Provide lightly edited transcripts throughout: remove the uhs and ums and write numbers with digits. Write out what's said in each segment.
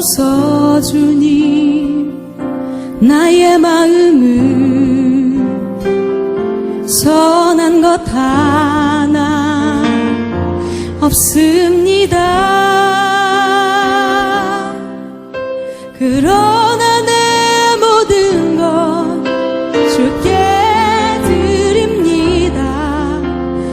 하소서. 주님, 나의 마음은 선한 것 하나 없습니다. 그러나 내 모든 것 주께 드립니다.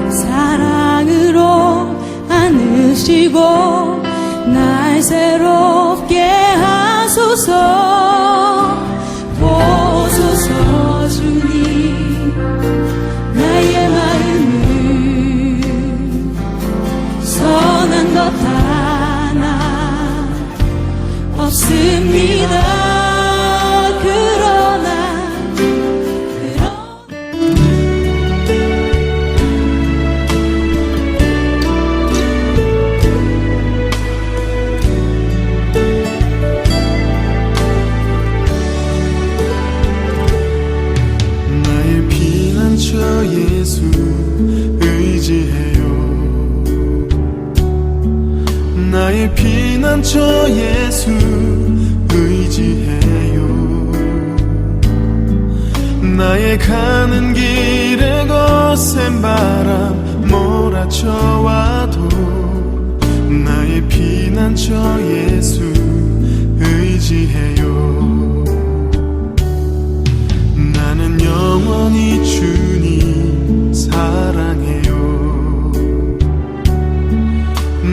사랑으로 안으시고 날 새롭게 하소서. 보소서. 주님, 나의 마음은 선한 것 하나 없습니다. 예수 의지해요. 나의 피난처 예수 의지해요. 나의 가는 길에 거센 바람 몰아쳐와도 나의 피난처 예수 의지해요. 나는 영원히 주님 사랑해요.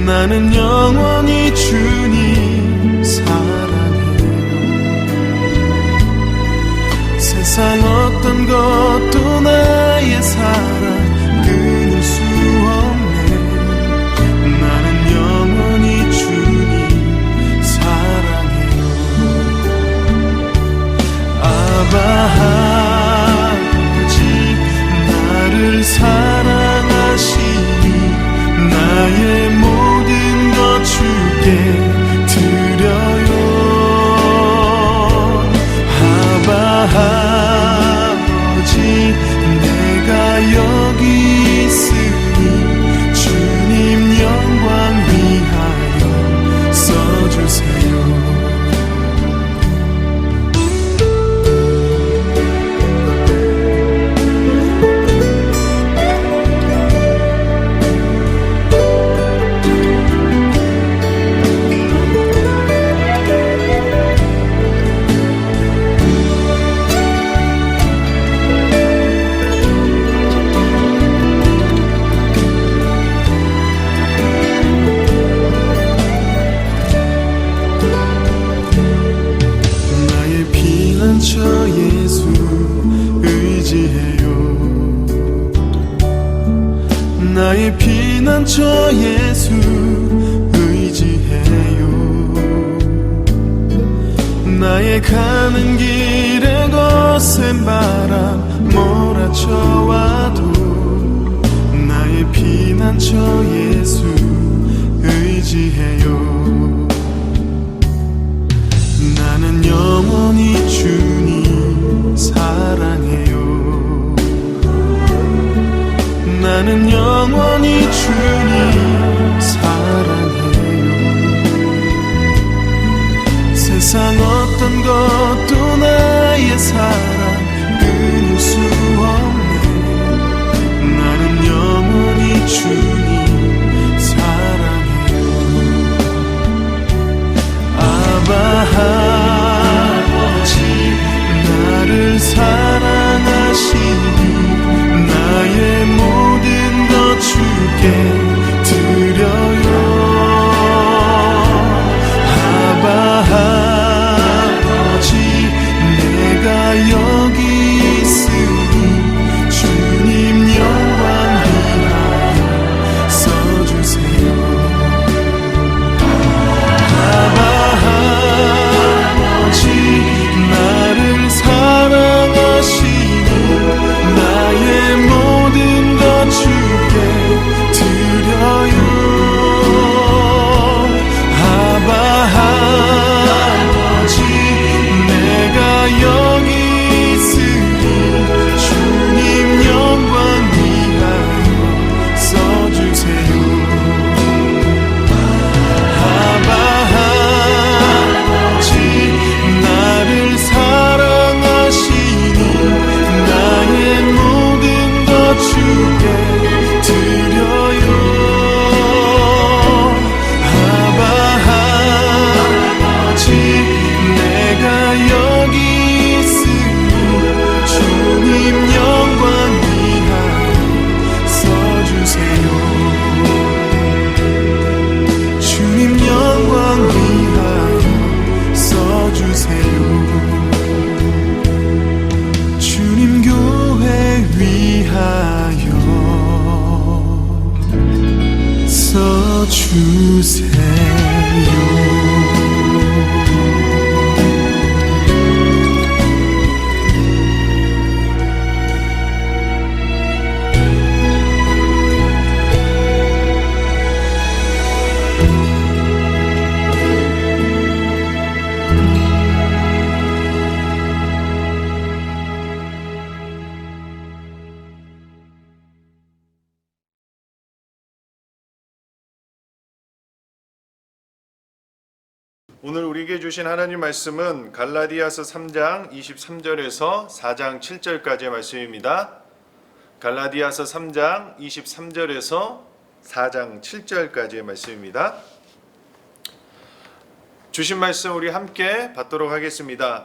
나는 영원히 주님 사랑해요. 세상 어떤 것도 나의 사랑 끊을 수 없네. 나는 영원히 주님 사랑해요. 아바 나를 사랑하시니 나의 모든 것 주께 드려요. 아바 아버지, 내가 여기 있으니 주님 영광 위하여 써주세요. 예수 의지해요. 나의 피난처 예수 의지해요. 나의 가는 길에 거센 바람 몰아쳐와도 나의 피난처 예수 의지해요. 나는 영원히 주님 사랑해요. 나는 영원히 주님 사랑해요. 세상 어떤 것도 나의 사랑 끊을 수 없네. 나는 영원히 주님 사랑해요. 아바 나를 사랑하시니 나의 모든 것 주께 드려요. 아바 아버지, 내가 여기 있으니 주께 드려요. 아바 아버지 내가 여기 있으니 주님 영광 위하여 써주세요. 주님 영광 위하여 써주세요. 주님 교회 위하여 써주세요. 오늘 우리에게 주신 하나님 말씀은 갈라디아서 3장 23절에서 4장 7절까지의 말씀입니다. 갈라디아서 3장 23절에서 4장 7절까지의 말씀입니다. 주신 말씀 우리 함께 받도록 하겠습니다.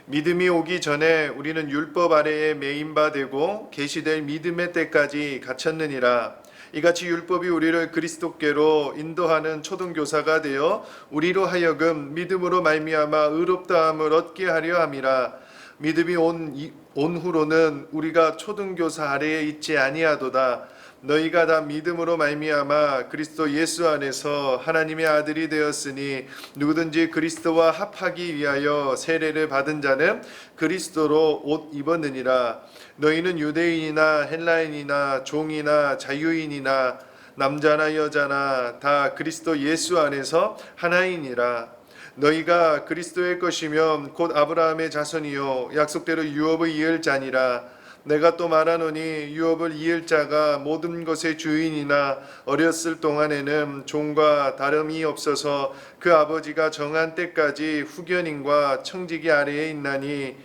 믿음이 오기 전에 우리는 율법 아래에 매인 바 되고 계시될 믿음의 때까지 갇혔느니라. 이같이 율법이 우리를 그리스도께로 인도하는 초등교사가 되어 우리로 하여금 믿음으로 말미암아 의롭다함을 얻게 하려 함이라. 믿음이 온 후로는 우리가 초등교사 아래에 있지 아니하도다. 너희가 다 믿음으로 말미암아 그리스도 예수 안에서 하나님의 아들이 되었으니 누구든지 그리스도와 합하기 위하여 세례를 받은 자는 그리스도로 옷 입었느니라. 너희는 유대인이나 헬라인이나 종이나 자유인이나 남자나 여자나 다 그리스도 예수 안에서 하나이니라. 너희가 그리스도의 것이면 곧 아브라함의 자손이요 약속대로 유업을 이을 자니라. 내가 또 말하노니 유업을 이을 자가 모든 것의 주인이나 어렸을 동안에는 종과 다름이 없어서 그 아버지가 정한 때까지 후견인과 청지기 아래에 있나니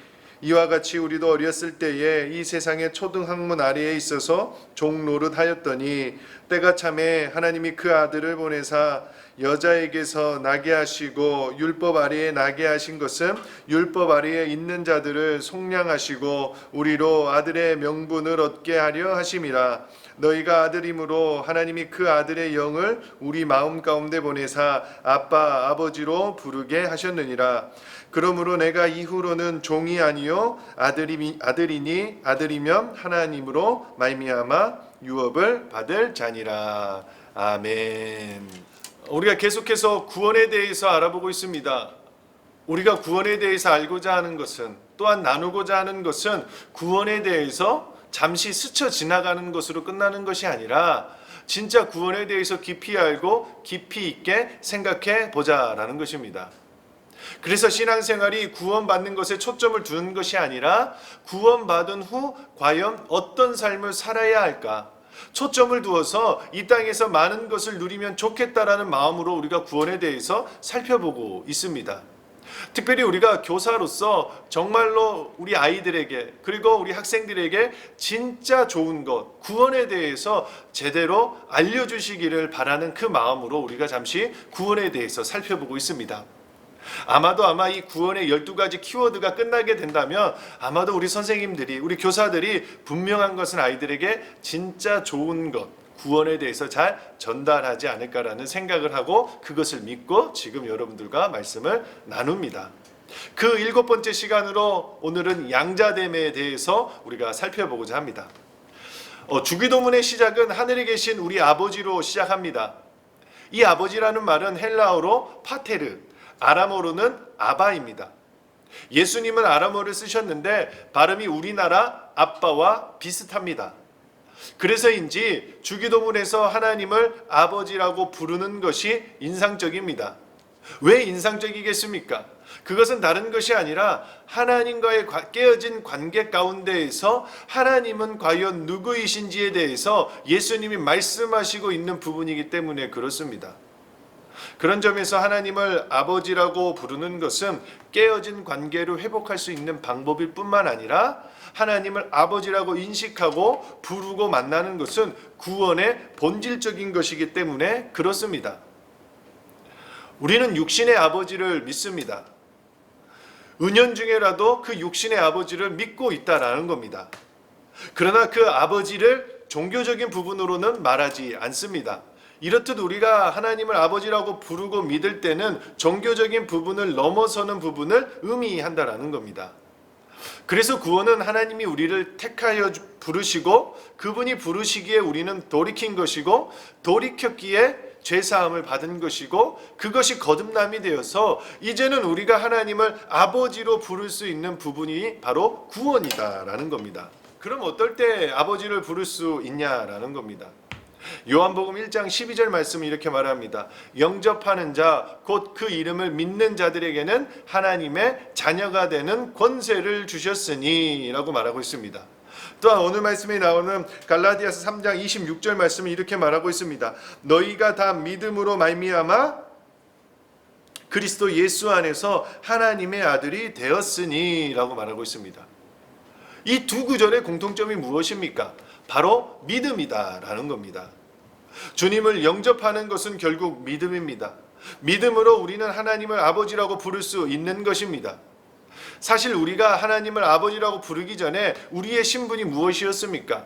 이와 같이 우리도 어렸을 때에 이 세상의 초등학문 아래에 있어서 종 노릇하였더니 때가 참에 하나님이 그 아들을 보내사 여자에게서 나게 하시고 율법 아래에 나게 하신 것은 율법 아래에 있는 자들을 속량하시고 우리로 아들의 명분을 얻게 하려 하심이라. 너희가 아들임으로 하나님이 그 아들의 영을 우리 마음 가운데 보내사 아빠 아버지로 부르게 하셨느니라. 그러므로 내가 이후로는 종이 아니요 아들이니 아들이면 하나님으로 말미암아 유업을 받을 자니라. 아멘. 우리가 계속해서 구원에 대해서 알아보고 있습니다. 우리가 구원에 대해서 알고자 하는 것은, 또한 나누고자 하는 것은 구원에 대해서 잠시 스쳐 지나가는 것으로 끝나는 것이 아니라 진짜 구원에 대해서 깊이 알고 깊이 있게 생각해 보자라는 것입니다. 그래서 신앙생활이 구원받는 것에 초점을 두는 것이 아니라 구원받은 후 과연 어떤 삶을 살아야 할까? 초점을 두어서 이 땅에서 많은 것을 누리면 좋겠다라는 마음으로 우리가 구원에 대해서 살펴보고 있습니다. 특별히 우리가 교사로서 정말로 우리 아이들에게 그리고 우리 학생들에게 진짜 좋은 것, 구원에 대해서 제대로 알려주시기를 바라는 그 마음으로 우리가 잠시 구원에 대해서 살펴보고 있습니다. 아마 이 구원의 12가지 키워드가 끝나게 된다면 아마도 우리 선생님들이, 우리 교사들이 분명한 것은 아이들에게 진짜 좋은 것, 구원에 대해서 잘 전달하지 않을까라는 생각을 하고 그것을 믿고 지금 여러분들과 말씀을 나눕니다. 그 7번째 시간으로 오늘은 양자됨에 대해서 우리가 살펴보고자 합니다. 주기도문의 시작은 하늘에 계신 우리 아버지로 시작합니다. 이 아버지라는 말은 헬라어로 파테르, 아람어로는 아바입니다. 예수님은 아람어를 쓰셨는데 발음이 우리나라 아빠와 비슷합니다. 그래서인지 주기도문에서 하나님을 아버지라고 부르는 것이 인상적입니다. 왜 인상적이겠습니까? 그것은 다른 것이 아니라 하나님과의 깨어진 관계 가운데에서 하나님은 과연 누구이신지에 대해서 예수님이 말씀하시고 있는 부분이기 때문에 그렇습니다. 그런 점에서 하나님을 아버지라고 부르는 것은 깨어진 관계를 회복할 수 있는 방법일 뿐만 아니라 하나님을 아버지라고 인식하고 부르고 만나는 것은 구원의 본질적인 것이기 때문에 그렇습니다. 우리는 육신의 아버지를 믿습니다. 은연중에라도 그 육신의 아버지를 믿고 있다라는 겁니다. 그러나 그 아버지를 종교적인 부분으로는 말하지 않습니다. 이렇듯 우리가 하나님을 아버지라고 부르고 믿을 때는 종교적인 부분을 넘어서는 부분을 의미한다라는 겁니다. 그래서 구원은 하나님이 우리를 택하여 부르시고 그분이 부르시기에 우리는 돌이킨 것이고 돌이켰기에 죄사함을 받은 것이고 그것이 거듭남이 되어서 이제는 우리가 하나님을 아버지로 부를 수 있는 부분이 바로 구원이다라는 겁니다. 그럼 어떨 때 아버지를 부를 수 있냐라는 겁니다. 요한복음 1장 12절 말씀이 이렇게 말합니다. 영접하는 자 곧 그 이름을 믿는 자들에게는 하나님의 자녀가 되는 권세를 주셨으니 라고 말하고 있습니다. 또한 오늘 말씀에 나오는 갈라디아서 3장 26절 말씀이 이렇게 말하고 있습니다. 너희가 다 믿음으로 말미암아 그리스도 예수 안에서 하나님의 아들이 되었으니 라고 말하고 있습니다. 이 두 구절의 공통점이 무엇입니까? 바로 믿음이다라는 겁니다. 주님을 영접하는 것은 결국 믿음입니다. 믿음으로 우리는 하나님을 아버지라고 부를 수 있는 것입니다. 사실 우리가 하나님을 아버지라고 부르기 전에 우리의 신분이 무엇이었습니까?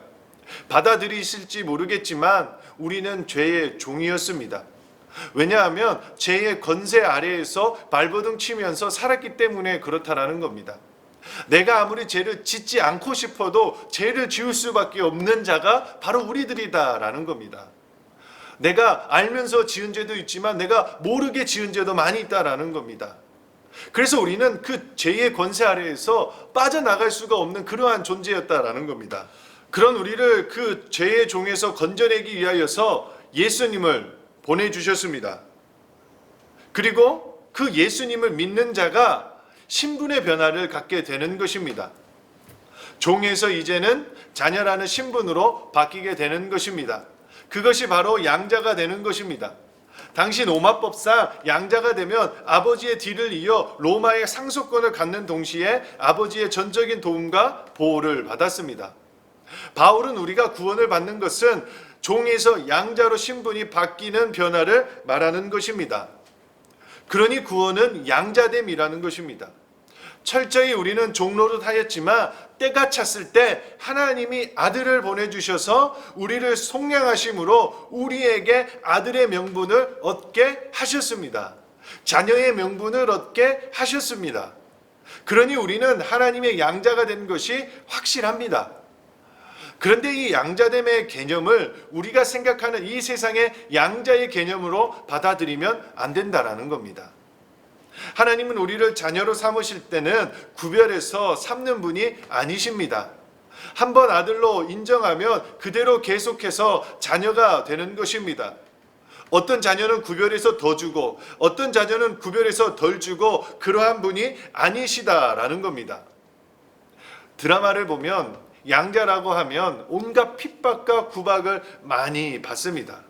받아들이실지 모르겠지만 우리는 죄의 종이었습니다. 왜냐하면 죄의 권세 아래에서 발버둥 치면서 살았기 때문에 그렇다라는 겁니다. 내가 아무리 죄를 짓지 않고 싶어도 죄를 지을 수밖에 없는 자가 바로 우리들이다라는 겁니다. 내가 알면서 지은 죄도 있지만 내가 모르게 지은 죄도 많이 있다라는 겁니다. 그래서 우리는 그 죄의 권세 아래에서 빠져나갈 수가 없는 그러한 존재였다라는 겁니다. 그런 우리를 그 죄의 종에서 건져내기 위하여서 예수님을 보내주셨습니다. 그리고 그 예수님을 믿는 자가 신분의 변화를 갖게 되는 것입니다. 종에서 이제는 자녀라는 신분으로 바뀌게 되는 것입니다. 그것이 바로 양자가 되는 것입니다. 당시 로마법상 양자가 되면 아버지의 뒤를 이어 로마의 상속권을 갖는 동시에 아버지의 전적인 도움과 보호를 받았습니다. 바울은 우리가 구원을 받는 것은 종에서 양자로 신분이 바뀌는 변화를 말하는 것입니다. 그러니 구원은 양자됨이라는 것입니다. 철저히 우리는 종노릇하였지만 때가 찼을 때 하나님이 아들을 보내주셔서 우리를 속량하심으로 우리에게 아들의 명분을 얻게 하셨습니다. 자녀의 명분을 얻게 하셨습니다. 그러니 우리는 하나님의 양자가 된 것이 확실합니다. 그런데 이 양자됨의 개념을 우리가 생각하는 이 세상의 양자의 개념으로 받아들이면 안 된다라는 겁니다. 하나님은 우리를 자녀로 삼으실 때는 구별해서 삼는 분이 아니십니다. 한번 아들로 인정하면 그대로 계속해서 자녀가 되는 것입니다. 어떤 자녀는 구별해서 더 주고 어떤 자녀는 구별해서 덜 주고 그러한 분이 아니시다라는 겁니다. 드라마를 보면 양자라고 하면 온갖 핍박과 구박을 많이 받습니다.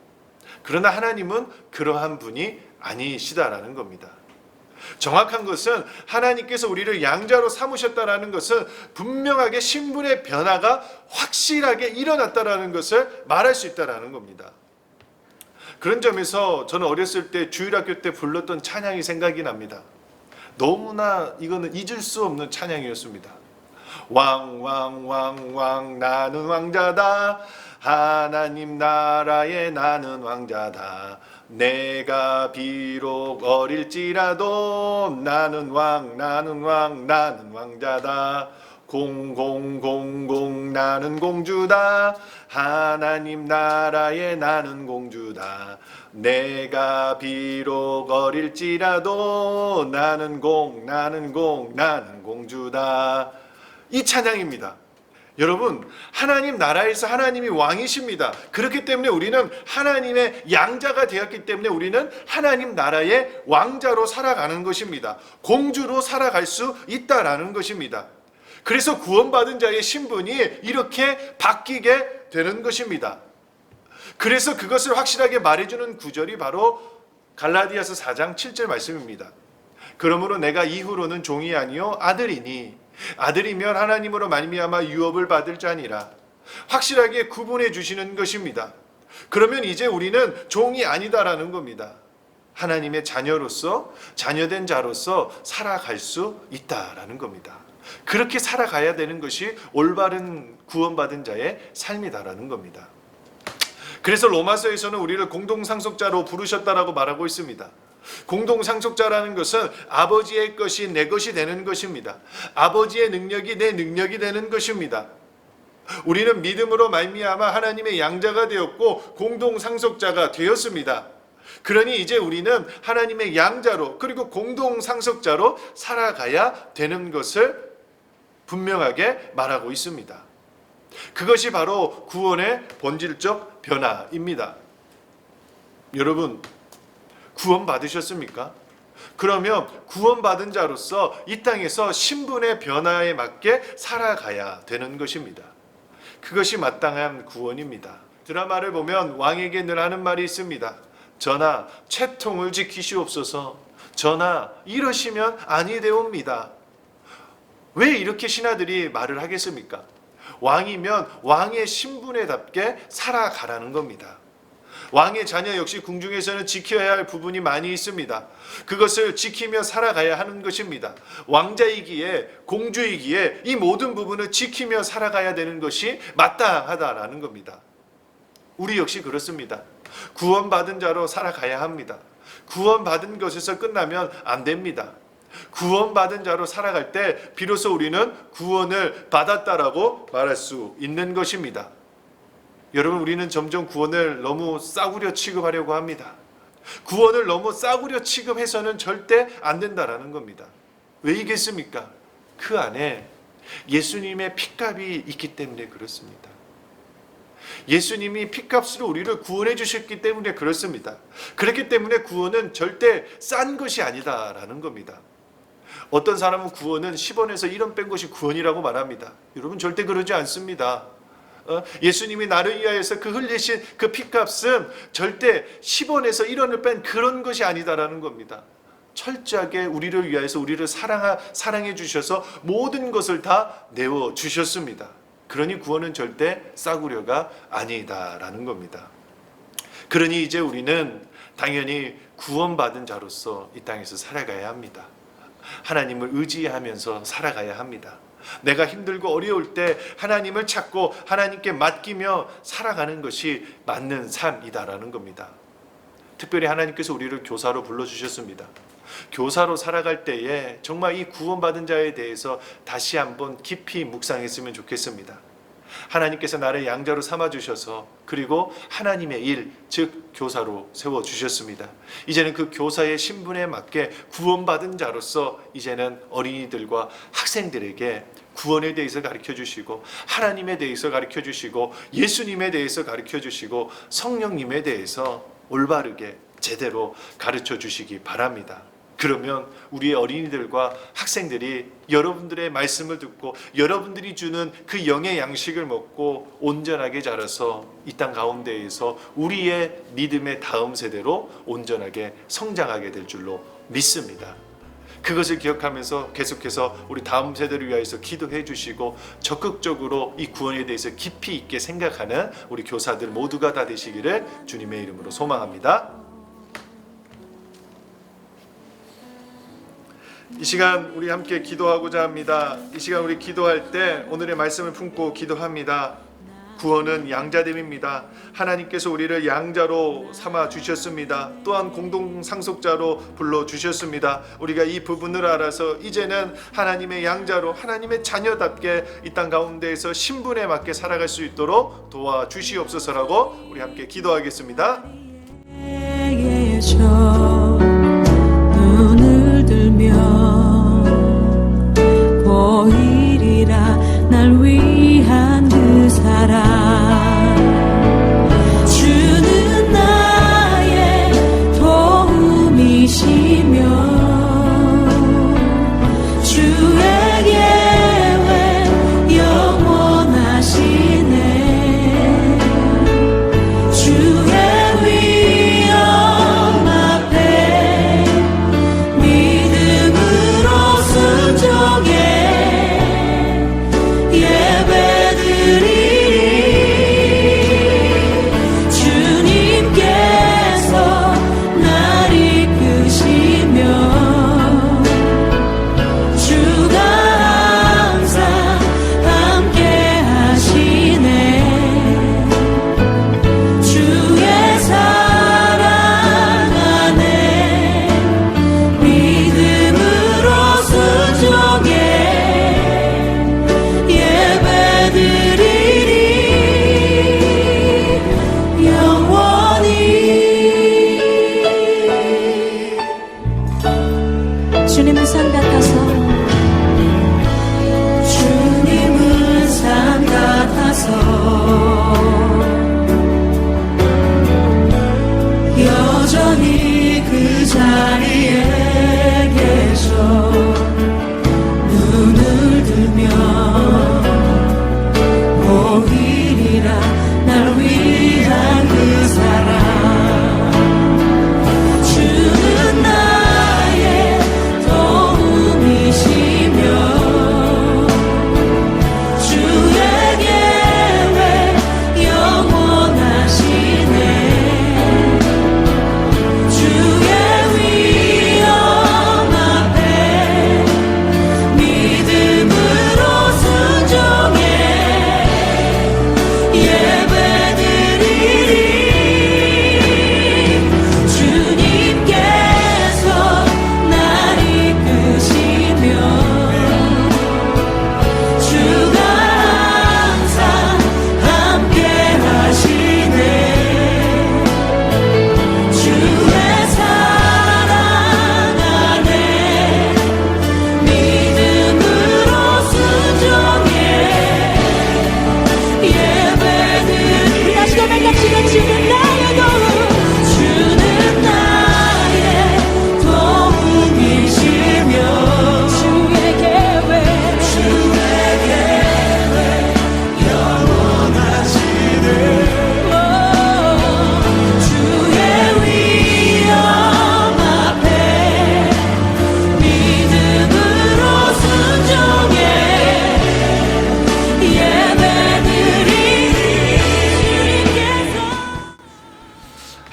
그러나 하나님은 그러한 분이 아니시다라는 겁니다. 정확한 것은 하나님께서 우리를 양자로 삼으셨다라는 것은 분명하게 신분의 변화가 확실하게 일어났다라는 것을 말할 수 있다라는 겁니다. 그런 점에서 저는 어렸을 때 주일학교 때 불렀던 찬양이 생각이 납니다. 너무나 이거는 잊을 수 없는 찬양이었습니다. 왕왕왕왕 나는 왕자다. 하나님 나라에 나는 왕자다. 내가 비록 어릴지라도 나는 왕 나는 왕 나는 왕자다. 공공공공 나는 공주다. 하나님 나라에 나는 공주다. 내가 비록 어릴지라도 나는 나는 나는 공주다. 이 찬양입니다. 여러분, 하나님 나라에서 하나님이 왕이십니다. 그렇기 때문에 우리는 하나님의 양자가 되었기 때문에 우리는 하나님 나라의 왕자로 살아가는 것입니다. 공주로 살아갈 수 있다라는 것입니다. 그래서 구원받은 자의 신분이 이렇게 바뀌게 되는 것입니다. 그래서 그것을 확실하게 말해주는 구절이 바로 갈라디아서 4장 7절 말씀입니다. 그러므로 내가 이후로는 종이 아니요 아들이니 아들이면 하나님으로 말미암아 유업을 받을 자니라 확실하게 구분해 주시는 것입니다. 그러면 이제 우리는 종이 아니다라는 겁니다. 하나님의 자녀로서 자녀된 자로서 살아갈 수 있다라는 겁니다. 그렇게 살아가야 되는 것이 올바른 구원받은 자의 삶이다라는 겁니다. 그래서 로마서에서는 우리를 공동상속자로 부르셨다라고 말하고 있습니다. 공동상속자라는 것은 아버지의 것이 내 것이 되는 것입니다. 아버지의 능력이 내 능력이 되는 것입니다. 우리는 믿음으로 말미암아 하나님의 양자가 되었고 공동상속자가 되었습니다. 그러니 이제 우리는 하나님의 양자로 그리고 공동상속자로 살아가야 되는 것을 분명하게 말하고 있습니다. 그것이 바로 구원의 본질적 변화입니다. 여러분, 구원 받으셨습니까? 그러면 구원받은 자로서 이 땅에서 신분의 변화에 맞게 살아가야 되는 것입니다. 그것이 마땅한 구원입니다. 드라마를 보면 왕에게 늘 하는 말이 있습니다. 전하, 채통을 지키시옵소서. 전하, 이러시면 아니 되옵니다. 왜 이렇게 신하들이 말을 하겠습니까? 왕이면 왕의 신분에답게 살아가라는 겁니다. 왕의 자녀 역시 궁중에서는 지켜야 할 부분이 많이 있습니다. 그것을 지키며 살아가야 하는 것입니다. 왕자이기에 공주이기에 이 모든 부분을 지키며 살아가야 되는 것이 마땅하다라는 겁니다. 우리 역시 그렇습니다. 구원받은 자로 살아가야 합니다. 구원받은 것에서 끝나면 안 됩니다. 구원받은 자로 살아갈 때 비로소 우리는 구원을 받았다라고 말할 수 있는 것입니다. 여러분, 우리는 점점 구원을 너무 싸구려 취급하려고 합니다. 구원을 너무 싸구려 취급해서는 절대 안 된다라는 겁니다. 왜이겠습니까? 그 안에 예수님의 핏값이 있기 때문에 그렇습니다. 예수님이 핏값으로 우리를 구원해 주셨기 때문에 그렇습니다. 그렇기 때문에 구원은 절대 싼 것이 아니다라는 겁니다. 어떤 사람은 구원은 10원에서 1원 뺀 것이 구원이라고 말합니다. 여러분, 절대 그러지 않습니다. 예수님이 나를 위하여서 그 흘리신 그 핏값은 절대 10원에서 1원을 뺀 그런 것이 아니다라는 겁니다. 철저하게 우리를 위하여서 우리를 사랑해 주셔서 모든 것을 다 내어 주셨습니다. 그러니 구원은 절대 싸구려가 아니다라는 겁니다. 그러니 이제 우리는 당연히 구원받은 자로서 이 땅에서 살아가야 합니다. 하나님을 의지하면서 살아가야 합니다. 내가 힘들고 어려울 때 하나님을 찾고 하나님께 맡기며 살아가는 것이 맞는 삶이다라는 겁니다. 특별히 하나님께서 우리를 교사로 불러주셨습니다. 교사로 살아갈 때에 정말 이 구원받은 자에 대해서 다시 한번 깊이 묵상했으면 좋겠습니다. 하나님께서 나를 양자로 삼아주셔서 그리고 하나님의 일, 즉 교사로 세워주셨습니다. 이제는 그 교사의 신분에 맞게 구원받은 자로서 이제는 어린이들과 학생들에게 구원에 대해서 가르쳐주시고 하나님에 대해서 가르쳐주시고 예수님에 대해서 가르쳐주시고 성령님에 대해서 올바르게 제대로 가르쳐주시기 바랍니다. 그러면 우리의 어린이들과 학생들이 여러분들의 말씀을 듣고 여러분들이 주는 그 영의 양식을 먹고 온전하게 자라서 이 땅 가운데에서 우리의 믿음의 다음 세대로 온전하게 성장하게 될 줄로 믿습니다. 그것을 기억하면서 계속해서 우리 다음 세대를 위하여서 기도해 주시고 적극적으로 이 구원에 대해서 깊이 있게 생각하는 우리 교사들 모두가 다 되시기를 주님의 이름으로 소망합니다. 이 시간 우리 함께 기도하고자 합니다. 이 시간 우리 기도할 때 오늘의 말씀을 품고 기도합니다. 구원은 양자됨입니다. 하나님께서 우리를 양자로 삼아 주셨습니다. 또한 공동 상속자로 불러 주셨습니다. 우리가 이 부분을 알아서 이제는 하나님의 양자로 하나님의 자녀답게 이 땅 가운데에서 신분에 맞게 살아갈 수 있도록 도와주시옵소서라고 우리 함께 기도하겠습니다. 눈을 들면 보이리라 날 위한 그 사랑. 주는 나의 도움이시며 주의 계획 영원하시네. 주의 위엄 앞에 믿음으로 순종해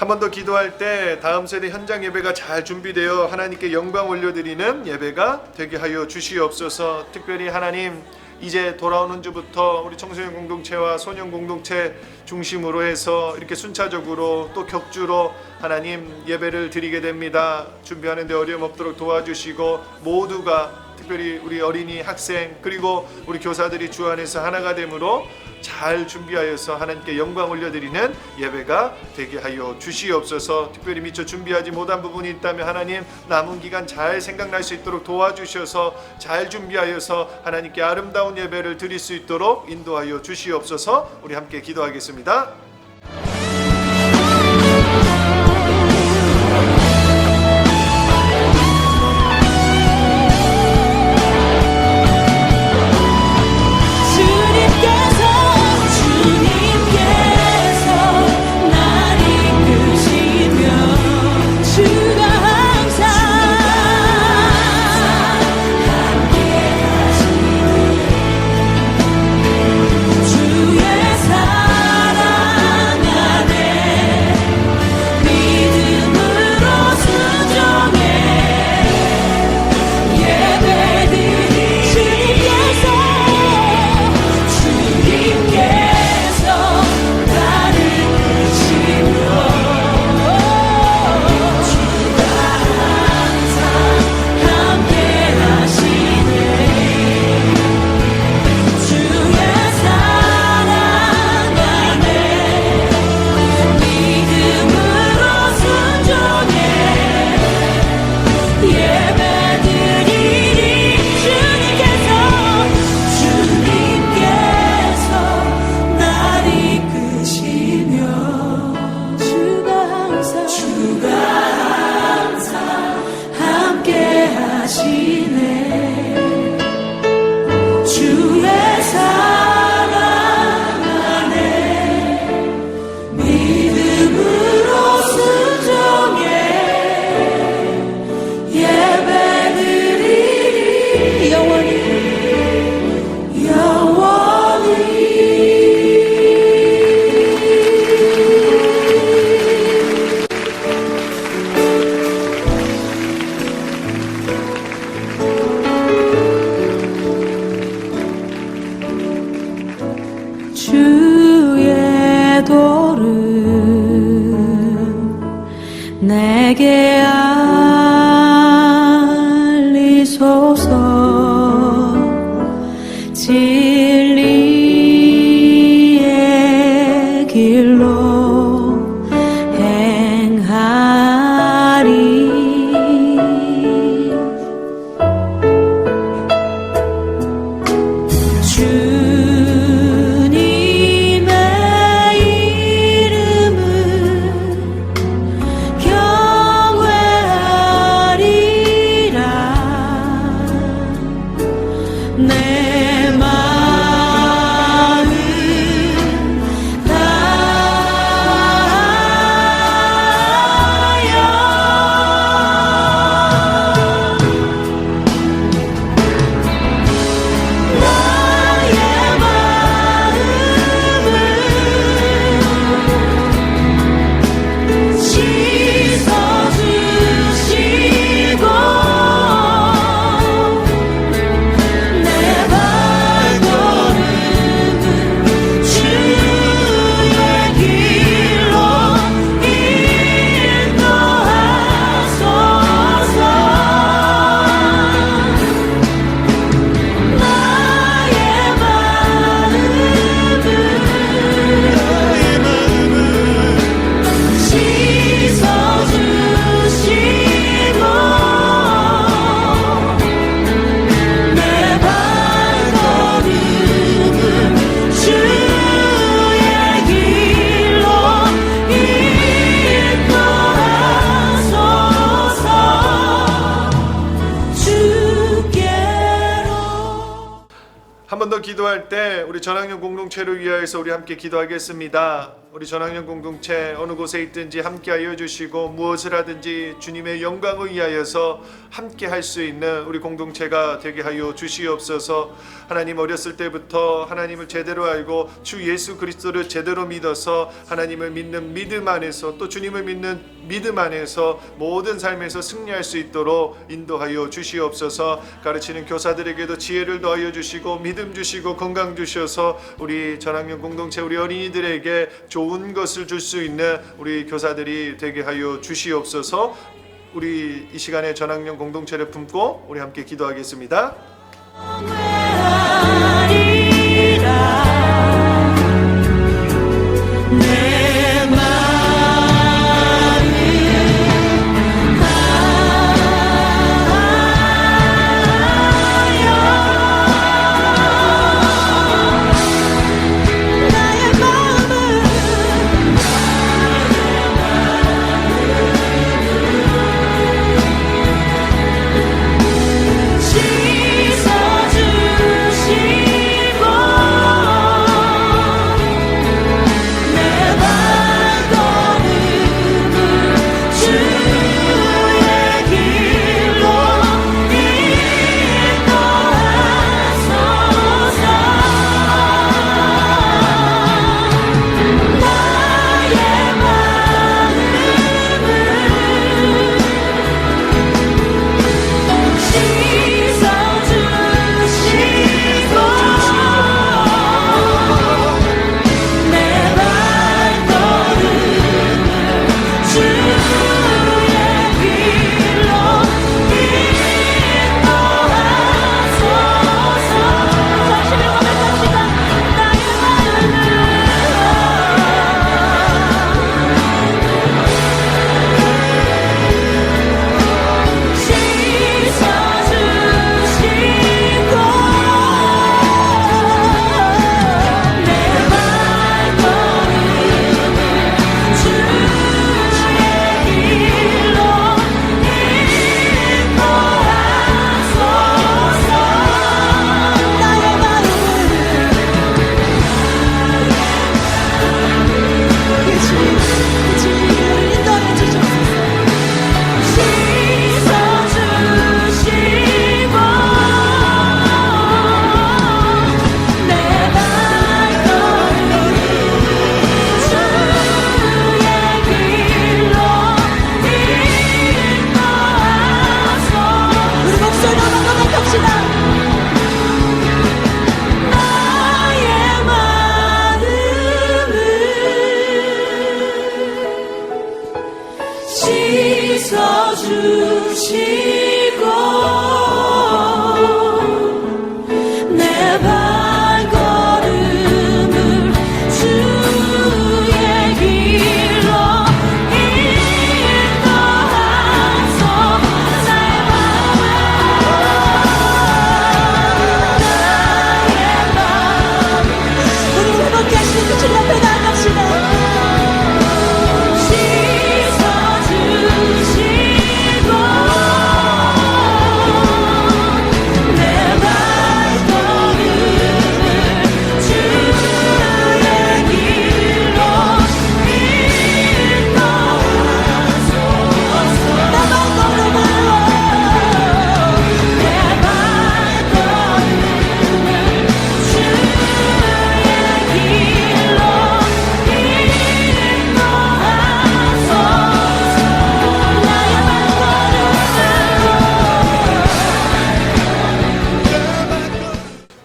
한 번 더 기도할 때 다음 세대 현장 예배가 잘 준비되어 하나님께 영광 올려드리는 예배가 되게 하여 주시옵소서. 특별히 하나님, 이제 돌아오는 주부터 우리 청소년 공동체와 소년 공동체 중심으로 해서 이렇게 순차적으로 또 격주로 하나님 예배를 드리게 됩니다. 준비하는 데 어려움 없도록 도와주시고, 모두가 특별히 우리 어린이, 학생, 그리고 우리 교사들이 주 안에서 하나가 되므로 잘 준비하여서 하나님께 영광 올려드리는 예배가 되게 하여 주시옵소서. 특별히 미처 준비하지 못한 부분이 있다면 하나님, 남은 기간 잘 생각날 수 있도록 도와주셔서 잘 준비하여서 하나님께 아름다운 예배를 드릴 수 있도록 인도하여 주시옵소서. 우리 함께 기도하겠습니다. 주의 도를 내게 알리소서. 진리의 길로 행하리. 내 마음 다 기도할 때 우리 전학년 공동체를 위하여서 우리 함께 기도하겠습니다. 우리 전학년 공동체 어느 곳에 있든지 함께하여 주시고 무엇을 하든지 주님의 영광을 위하여서 함께 할 수 있는 우리 공동체가 되게 하여 주시옵소서. 하나님, 어렸을 때부터 하나님을 제대로 알고 주 예수 그리스도를 제대로 믿어서 하나님을 믿는 믿음 안에서 또 주님을 믿는 믿음 안에서 모든 삶에서 승리할 수 있도록 인도하여 주시옵소서. 가르치는 교사들에게도 지혜를 더하여 주시고 믿음 주시고 건강 주셔서 우리 전학년 공동체 우리 어린이들에게 좋은 것을 줄 수 있는 우리 교사들이 되게 하여 주시옵소서. 우리 이 시간에 전학년 공동체를 품고 우리 함께 기도하겠습니다.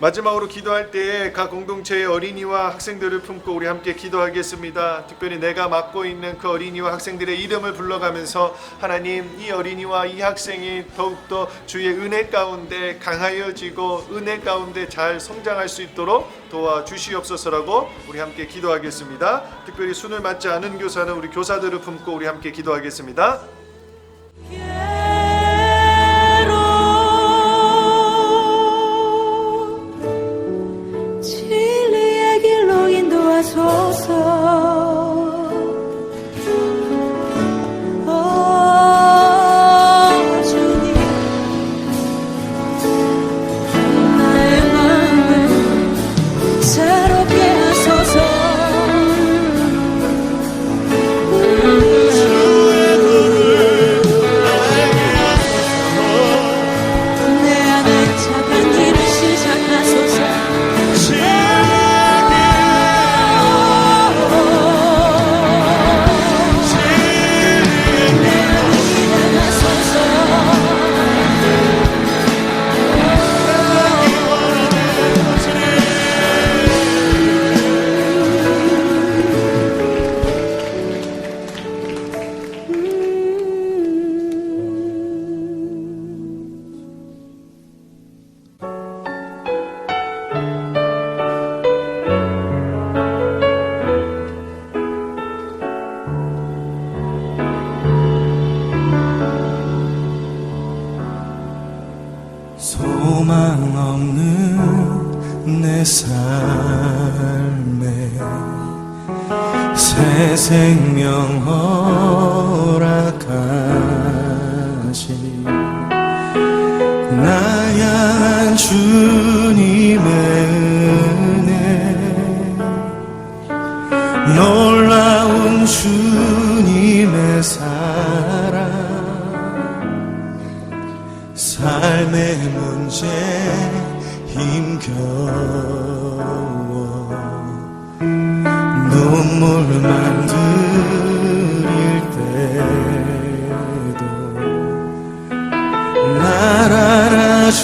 마지막으로 기도할 때에 각 공동체의 어린이와 학생들을 품고 우리 함께 기도하겠습니다. 특별히 내가 맡고 있는 그 어린이와 학생들의 이름을 불러가면서 하나님, 이 어린이와 이 학생이 더욱더 주의 은혜 가운데 강하여지고 은혜 가운데 잘 성장할 수 있도록 도와주시옵소서라고 우리 함께 기도하겠습니다. 특별히 순을 맞지 않은 교사는 우리 교사들을 품고 우리 함께 기도하겠습니다. 진리의 길로 인도하소서. 주님, 나의 마음을 새 생명 허락하신 나 향한 주님의 은혜, 놀라운 주님의 사랑, 삶의 문제 힘겨워 눈물만 들일 때도 날 알아주시는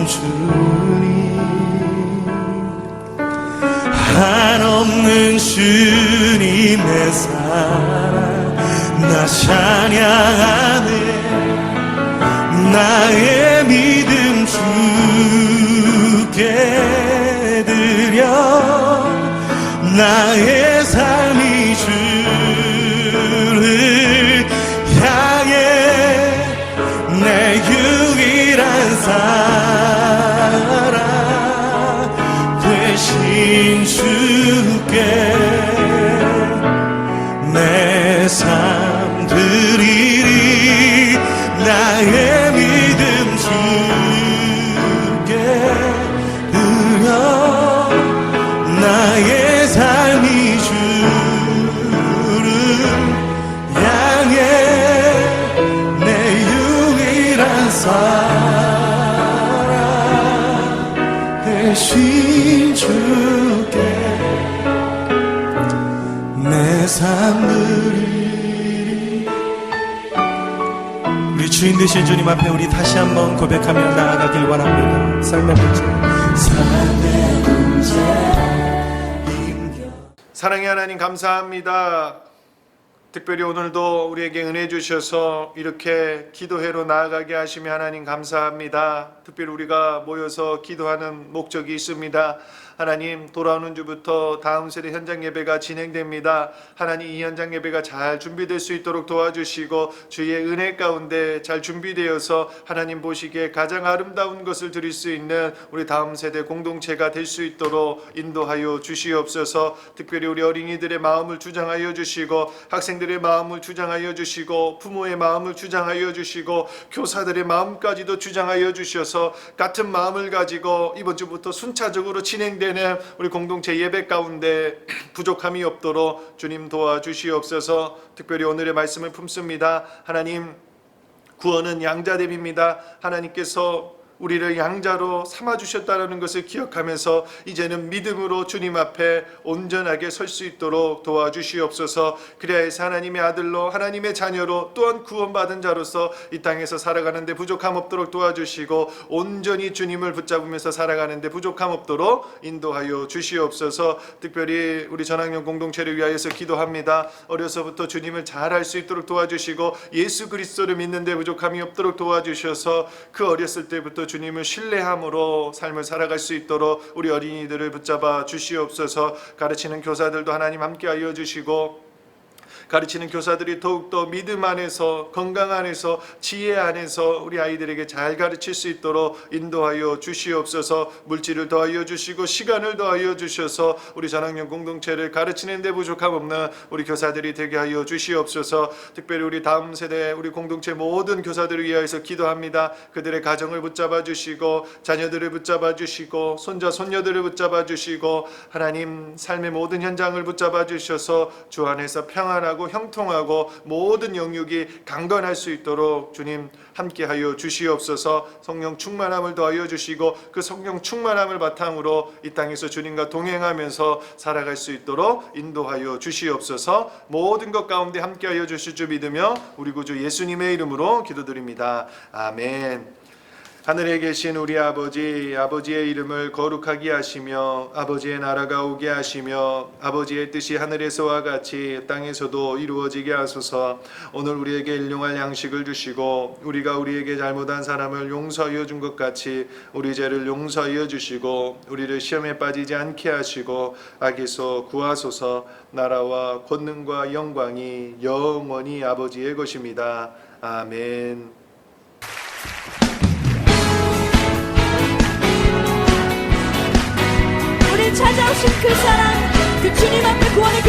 주님, 한없는 주님의 사랑 나 찬양하네. 나의 믿음 주께 드려 나의 삶이 주를 향해 내 유일한 사랑 되신 주께 내 삶 드리리. 나의 믿음 주께 드려 나의 삶이 주를 향해 내 유일한 사랑 되신 주께 내 삶 드리리. 우리 주인 되신 주님 앞에 우리 다시 한번 고백하며 나아가길 원합니다. 삶의 문제, 삶의 문제. 사랑의 하나님 감사합니다. 특별히 오늘도 우리에게 은혜 주셔서 이렇게 기도회로 나아가게 하시며 하나님 감사합니다. 특별히 우리가 모여서 기도하는 목적이 있습니다. 하나님, 돌아오는 주부터 다음 세대 현장 예배가 진행됩니다. 하나님, 이 현장 예배가 잘 준비될 수 있도록 도와주시고 주의 은혜 가운데 잘 준비되어서 하나님 보시기에 가장 아름다운 것을 드릴 수 있는 우리 다음 세대 공동체가 될 수 있도록 인도하여 주시옵소서. 특별히 우리 어린이들의 마음을 주장하여 주시고 학생들의 마음을 주장하여 주시고 부모의 마음을 주장하여 주시고 교사들의 마음까지도 주장하여 주셔서 같은 마음을 가지고 이번 주부터 순차적으로 진행되는 우리 공동체 예배 가운데 부족함이 없도록 주님 도와주시옵소서. 특별히 오늘의 말씀을 품습니다. 하나님, 구원은 양자됨입니다. 하나님께서 우리를 양자로 삼아주셨다는 것을 기억하면서 이제는 믿음으로 주님 앞에 온전하게 설 수 있도록 도와주시옵소서. 그래야 해서 하나님의 아들로 하나님의 자녀로 또한 구원받은 자로서 이 땅에서 살아가는데 부족함 없도록 도와주시고 온전히 주님을 붙잡으면서 살아가는데 부족함 없도록 인도하여 주시옵소서. 특별히 우리 전학년 공동체를 위하여서 기도합니다. 어려서부터 주님을 잘 알 수 있도록 도와주시고 예수 그리스도를 믿는데 부족함이 없도록 도와주셔서 그 어렸을 때부터 주님을 신뢰함으로 삶을 살아갈 수 있도록 우리 어린이들을 붙잡아 주시옵소서. 가르치는 교사들도 하나님 함께하여 주시고 가르치는 교사들이 더욱더 믿음 안에서 건강 안에서 지혜 안에서 우리 아이들에게 잘 가르칠 수 있도록 인도하여 주시옵소서. 물질을 더하여 주시고 시간을 더하여 주셔서 우리 전학년 공동체를 가르치는 데 부족함 없는 우리 교사들이 되게 하여 주시옵소서. 특별히 우리 다음 세대 우리 공동체 모든 교사들을 위하여서 기도합니다. 그들의 가정을 붙잡아 주시고 자녀들을 붙잡아 주시고 손자 손녀들을 붙잡아 주시고 하나님 삶의 모든 현장을 붙잡아 주셔서 주 안에서 평안하고 형통하고 모든 영육이 강건할 수 있도록 주님 함께하여 주시옵소서. 성령 충만함을 더하여 주시고 그 성령 충만함을 바탕으로 이 땅에서 주님과 동행하면서 살아갈 수 있도록 인도하여 주시옵소서. 모든 것 가운데 함께하여 주실 줄 믿으며 우리 구주 예수님의 이름으로 기도드립니다. 아멘. 하늘에 계신 우리 아버지, 아버지의 이름을 거룩하게 하시며 아버지의 나라가 오게 하시며 아버지의 뜻이 하늘에서와 같이 땅에서도 이루어지게 하소서. 오늘 우리에게 일용할 양식을 주시고 우리가 우리에게 잘못한 사람을 용서하여 준 것 같이 우리 죄를 용서하여 주시고 우리를 시험에 빠지지 않게 하시고 악에서 구하소서. 나라와 권능과 영광이 영원히 아버지의 것입니다. 아멘. 우리 찾아오신 그 사랑, 그 주님 앞에 구원의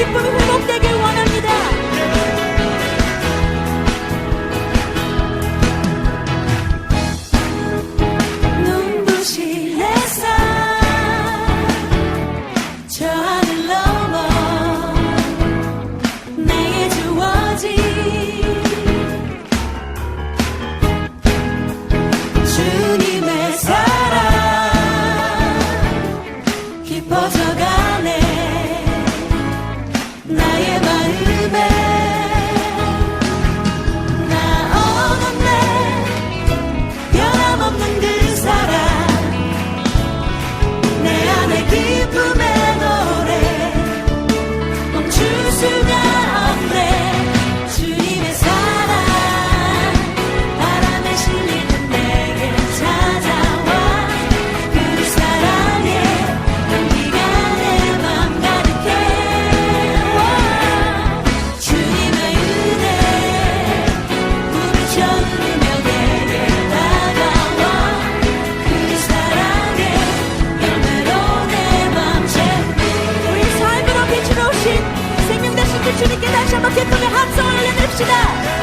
박수 올려드립시다.